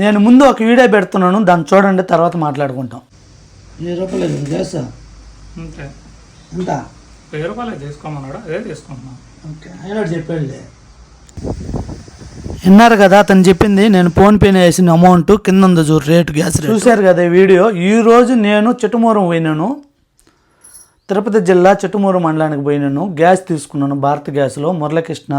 నేను ముందు ఒక వీడియో పెడుతున్నాను, దాన్ని చూడండి, తర్వాత మాట్లాడుకుంటాం. 1000 రూపాయలు గ్యాస్ అంతే. ఎంత? 1000 రూపాయలు తీసుకోమన్నాడు, అదే తీసుకుంటున్నాను. ఓకే, అయినా చెప్పండి. విన్నారు కదా అతను చెప్పింది. నేను ఫోన్పేనే వేసిన అమౌంట్ కింద ఉంది చూడు, రేటు, గ్యాస్ రేటు. చూశారు కదా ఈ వీడియో. ఈరోజు నేను చిట్టమూరం పోయినాను, తిరుపతి జిల్లా చిట్టమూరు మండలానికి పోయినాను. గ్యాస్ తీసుకున్నాను భారత్ గ్యాస్లో, మురళకృష్ణ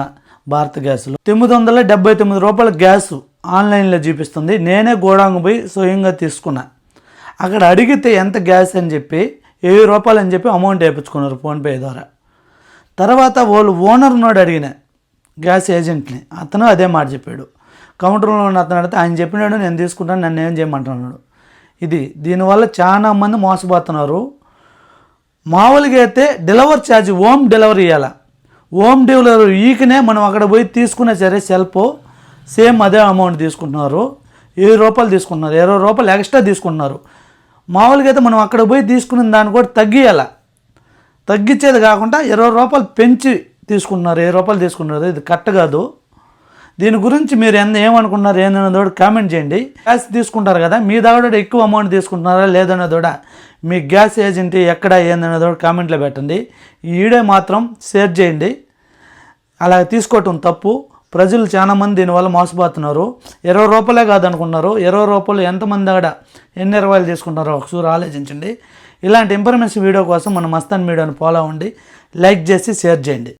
భారత్ గ్యాస్లో. 979 రూపాయల గ్యాస్ ఆన్లైన్లో చూపిస్తుంది. నేనే గోడాంగు పోయి స్వయంగా తీసుకున్నా. అక్కడ అడిగితే ఎంత గ్యాస్ అని చెప్పి 1000 రూపాయలు అని చెప్పి అమౌంట్ వేయించుకున్నారు ఫోన్పే ద్వారా. తర్వాత వాళ్ళు ఓనర్ నోడు అడిగిన గ్యాస్ ఏజెంట్ని, అతను అదే మాట చెప్పాడు. కౌంటర్లో ఉన్న అతను అడిగితే ఆయన చెప్పినాడు నేను తీసుకుంటాను, నన్ను ఏం చేయమంటున్నాడు. దీనివల్ల చాలా మంది మోసపోతున్నారు. మామూలుగా అయితే డెలివరీ ఛార్జ్ హోమ్ డెలివరీ ఇవ్వాలి. హోమ్ డెలివరీ ఈకనే మనం అక్కడ పోయి తీసుకున్నా సరే సెల్ఫ్ సేమ్ అదే అమౌంట్ తీసుకుంటున్నారు. 7 రూపాయలు తీసుకుంటున్నారు, 20 రూపాయలు ఎక్స్ట్రా తీసుకుంటున్నారు. మామూలుగా అయితే మనం అక్కడ పోయి తీసుకున్న దాన్ని కూడా తగ్గియాల, తగ్గించేది కాకుండా 20 రూపాయలు పెంచి తీసుకుంటున్నారు, 7 రూపాయలు తీసుకుంటున్నారు. ఇది కరెక్ట్ కాదు. దీని గురించి మీరు ఏమనుకున్నారు ఏందన్నదో కామెంట్ చేయండి. గ్యాస్ తీసుకుంటారు కదా, మీ దగ్గర ఎక్కువ అమౌంట్ తీసుకుంటున్నారా లేదన్నదో మీ గ్యాస్ ఏజెంట్ ఎక్కడ ఏందన్నదో కామెంట్లో పెట్టండి. ఈ వీడియో మాత్రం షేర్ చేయండి. అలా తీసుకోవటం తప్పు. ప్రజలు చాలామంది దీనివల్ల మోసపోతున్నారు. 20 రూపాయలే కాదనుకున్నారు. 20 రూపాయలు ఎంతమంది దగ్గర ఎన్ని 20 తీసుకుంటారో ఒకసారి ఆలోచించండి. ఇలాంటి ఇన్ఫర్మేషన్ వీడియో కోసం మన మస్తాన్ మీడియాను ఫాలో అవ్వండి, లైక్ చేసి షేర్ చేయండి.